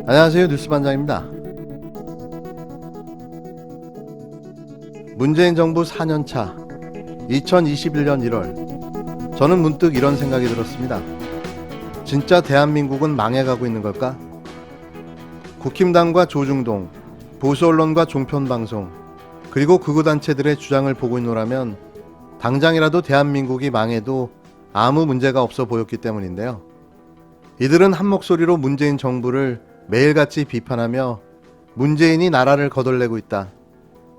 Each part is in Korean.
안녕하세요, 뉴스반장입니다. 문재인 정부 4년차 2021년 1월 저는 문득 이런 생각이 들었습니다. 진짜 대한민국은 망해가고 있는 걸까? 국힘당과 조중동, 보수언론과 종편방송, 그리고 극우단체들의 주장을 보고 있노라면 당장이라도 대한민국이 망해도 아무 문제가 없어 보였기 때문인데요. 이들은 한 목소리로 문재인 정부를 매일같이 비판하며 문재인이 나라를 거덜내고 있다,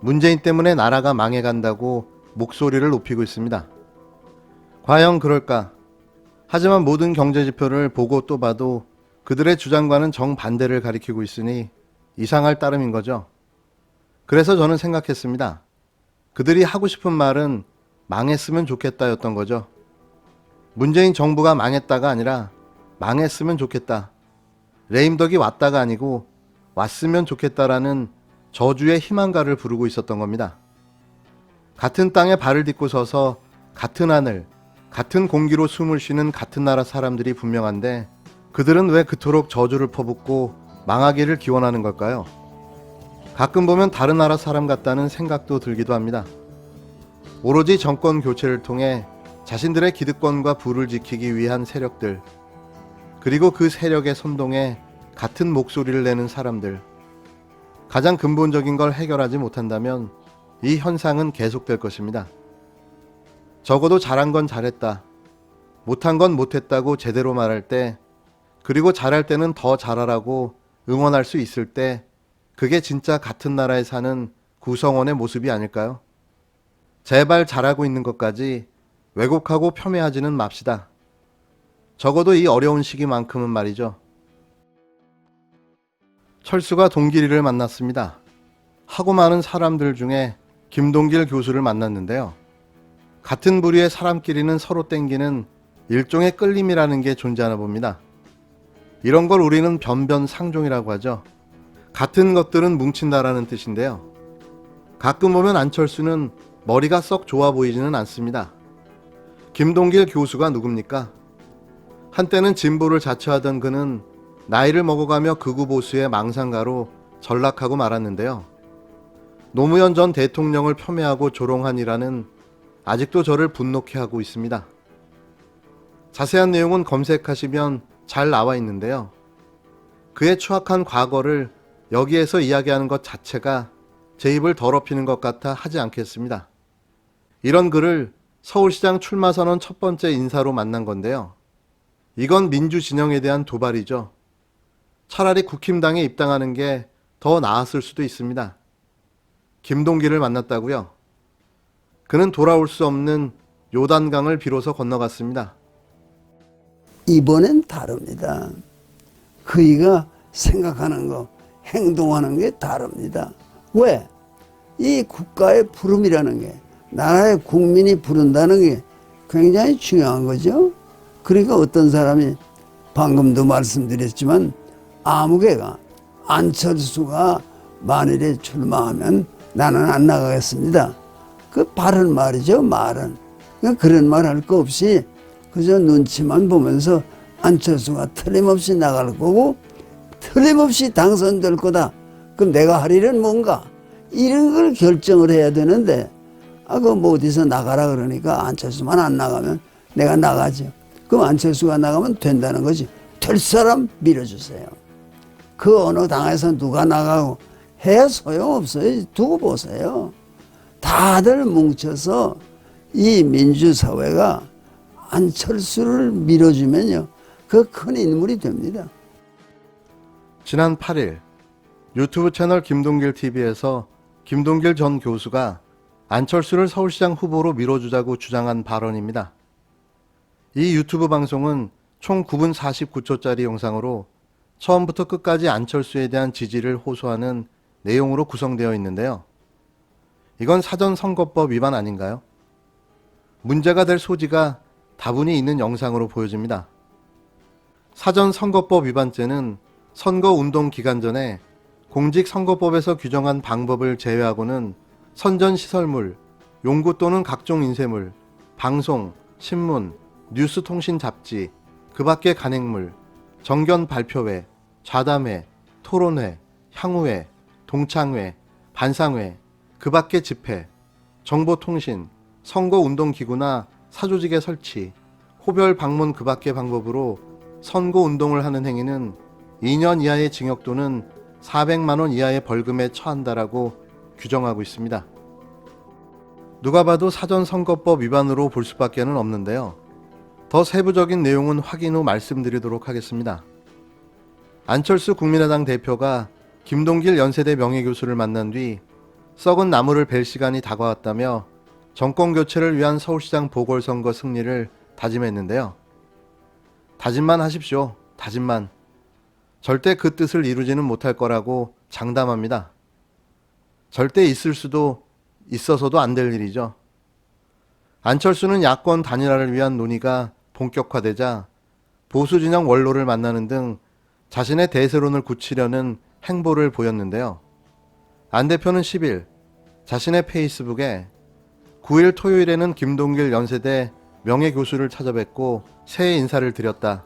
문재인 때문에 나라가 망해간다고 목소리를 높이고 있습니다. 과연 그럴까? 하지만 모든 경제지표를 보고 또 봐도 그들의 주장과는 정반대를 가리키고 있으니 이상할 따름인 거죠. 그래서 저는 생각했습니다. 그들이 하고 싶은 말은 망했으면 좋겠다였던 거죠. 문재인 정부가 망했다가 아니라 망했으면 좋겠다, 레임덕이 왔다가 아니고 왔으면 좋겠다라는 저주의 희망가를 부르고 있었던 겁니다. 같은 땅에 발을 딛고 서서 같은 하늘, 같은 공기로 숨을 쉬는 같은 나라 사람들이 분명한데 그들은 왜 그토록 저주를 퍼붓고 망하기를 기원하는 걸까요? 가끔 보면 다른 나라 사람 같다는 생각도 들기도 합니다. 오로지 정권 교체를 통해 자신들의 기득권과 부를 지키기 위한 세력들, 그리고 그 세력의 선동에 같은 목소리를 내는 사람들, 가장 근본적인 걸 해결하지 못한다면 이 현상은 계속될 것입니다. 적어도 잘한 건 잘했다, 못한 건 못했다고 제대로 말할 때, 그리고 잘할 때는 더 잘하라고 응원할 수 있을 때, 그게 진짜 같은 나라에 사는 구성원의 모습이 아닐까요? 제발 잘하고 있는 것까지 왜곡하고 폄훼하지는 맙시다. 적어도 이 어려운 시기만큼은 말이죠. 철수가 동길이를 만났습니다. 하고 많은 사람들 중에 김동길 교수를 만났는데요. 같은 부류의 사람끼리는 서로 땡기는 일종의 끌림이라는 게 존재하나 봅니다. 이런 걸 우리는 변변상종이라고 하죠. 같은 것들은 뭉친다라는 뜻인데요. 가끔 보면 안철수는 머리가 썩 좋아 보이지는 않습니다. 김동길 교수가 누굽니까? 한때는 진보를 자처하던 그는 나이를 먹어가며 극우 보수의 망상가로 전락하고 말았는데요. 노무현 전 대통령을 폄훼하고 조롱한 일화는 아직도 저를 분노케 하고 있습니다. 자세한 내용은 검색하시면 잘 나와 있는데요. 그의 추악한 과거를 여기에서 이야기하는 것 자체가 제 입을 더럽히는 것 같아 하지 않겠습니다. 이런 글을 서울시장 출마 선언 첫 번째 인사로 만난 건데요. 이건 민주 진영에 대한 도발이죠. 차라리 국힘당에 입당하는 게 더 나았을 수도 있습니다. 김동길을 만났다고요? 그는 돌아올 수 없는 요단강을 비로소 건너갔습니다. 이번엔 다릅니다. 그이가 생각하는 거, 행동하는 게 다릅니다. 왜? 이 국가의 부름이라는 게, 나라의 국민이 부른다는 게 굉장히 중요한 거죠. 그러니까 어떤 사람이 방금도 말씀드렸지만 아무개가 안철수가 만일에 출마하면 나는 안 나가겠습니다. 그 바른 말이죠, 말은. 그러니까 그런 말 할 거 없이 그저 눈치만 보면서 안철수가 틀림없이 나갈 거고 틀림없이 당선될 거다. 그럼 내가 할 일은 뭔가? 이런 걸 결정을 해야 되는데 그거 뭐 어디서 나가라 그러니까 안철수만 안 나가면 내가 나가죠. 그럼 안철수가 나가면 된다는 거지. 될 사람 밀어주세요. 그 어느 당에서 누가 나가고 해야 소용없어요. 두고 보세요. 다들 뭉쳐서 이 민주사회가 안철수를 밀어주면요, 그 큰 인물이 됩니다. 지난 8일 유튜브 채널 김동길 TV에서 김동길 전 교수가 안철수를 서울시장 후보로 밀어주자고 주장한 발언입니다. 이 유튜브 방송은 총 9분 49초짜리 영상으로 처음부터 끝까지 안철수에 대한 지지를 호소하는 내용으로 구성되어 있는데요. 이건 사전선거법 위반 아닌가요? 문제가 될 소지가 다분히 있는 영상으로 보여집니다. 사전선거법 위반죄는 선거운동 기간 전에 공직선거법에서 규정한 방법을 제외하고는 선전시설물, 용구 또는 각종 인쇄물, 방송, 신문, 뉴스통신 잡지, 그 밖의 간행물, 정견 발표회, 좌담회, 토론회, 향후회, 동창회, 반상회, 그 밖의 집회, 정보통신, 선거운동기구나 사조직의 설치, 호별 방문 그 밖의 방법으로 선거운동을 하는 행위는 2년 이하의 징역 또는 400만 원 이하의 벌금에 처한다라고 규정하고 있습니다. 누가 봐도 사전선거법 위반으로 볼 수밖에는 없는데요. 더 세부적인 내용은 확인 후 말씀드리도록 하겠습니다. 안철수 국민의당 대표가 김동길 연세대 명예교수를 만난 뒤 썩은 나무를 벨 시간이 다가왔다며 정권교체를 위한 서울시장 보궐선거 승리를 다짐했는데요. 다짐만 하십시오. 다짐만. 절대 그 뜻을 이루지는 못할 거라고 장담합니다. 절대 있을 수도 있어서도 안 될 일이죠. 안철수는 야권 단일화를 위한 논의가 본격화되자 보수진영 원로를 만나는 등 자신의 대세론을 굳히려는 행보를 보였는데요. 안 대표는 10일 자신의 페이스북에 9일 토요일에는 김동길 연세대 명예교수를 찾아뵙고 새해 인사를 드렸다.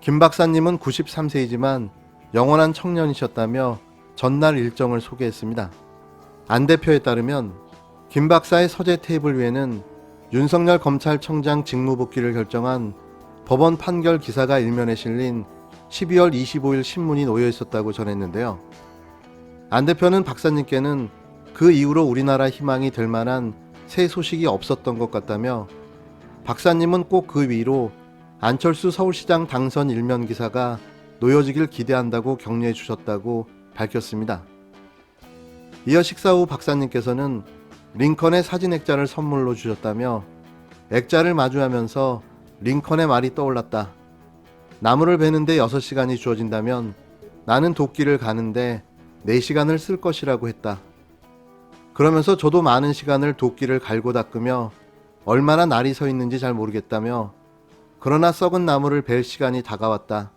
김 박사님은 93세이지만 영원한 청년이셨다며 전날 일정을 소개했습니다. 안 대표에 따르면 김 박사의 서재 테이블 위에는 윤석열 검찰청장 직무복귀를 결정한 법원 판결 기사가 일면에 실린 12월 25일 신문이 놓여 있었다고 전했는데요. 안 대표는 박사님께는 그 이후로 우리나라 희망이 될 만한 새 소식이 없었던 것 같다며 박사님은 꼭 그 위로 안철수 서울시장 당선 일면 기사가 놓여지길 기대한다고 격려해 주셨다고 밝혔습니다. 이어 식사 후 박사님께서는 링컨의 사진 액자를 선물로 주셨다며 액자를 마주하면서 링컨의 말이 떠올랐다. 나무를 베는데 6시간이 주어진다면 나는 도끼를 가는데 4시간을 쓸 것이라고 했다. 그러면서 저도 많은 시간을 도끼를 갈고 닦으며 얼마나 날이 서 있는지 잘 모르겠다며 그러나 썩은 나무를 벨 시간이 다가왔다.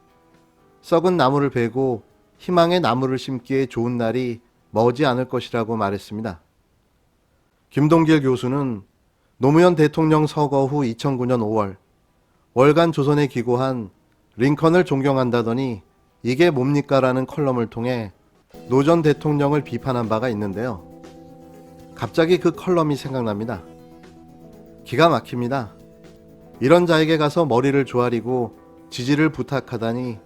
썩은 나무를 베고 희망의 나무를 심기에 좋은 날이 머지 않을 것이라고 말했습니다. 김동길 교수는 노무현 대통령 서거 후 2009년 5월 월간 조선에 기고한 링컨을 존경한다더니 이게 뭡니까? 라는 컬럼을 통해 노 전 대통령을 비판한 바가 있는데요. 갑자기 그 컬럼이 생각납니다. 기가 막힙니다. 이런 자에게 가서 머리를 조아리고 지지를 부탁하다니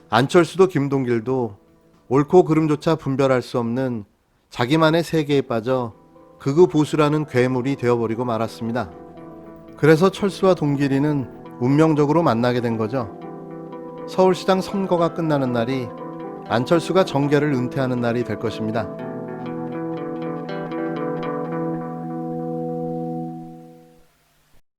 안철수도 김동길도 옳고 그름조차 분별할 수 없는 자기만의 세계에 빠져 극우 보수라는 괴물이 되어버리고 말았습니다. 그래서 철수와 동길이는 운명적으로 만나게 된 거죠. 서울시장 선거가 끝나는 날이 안철수가 정계를 은퇴하는 날이 될 것입니다.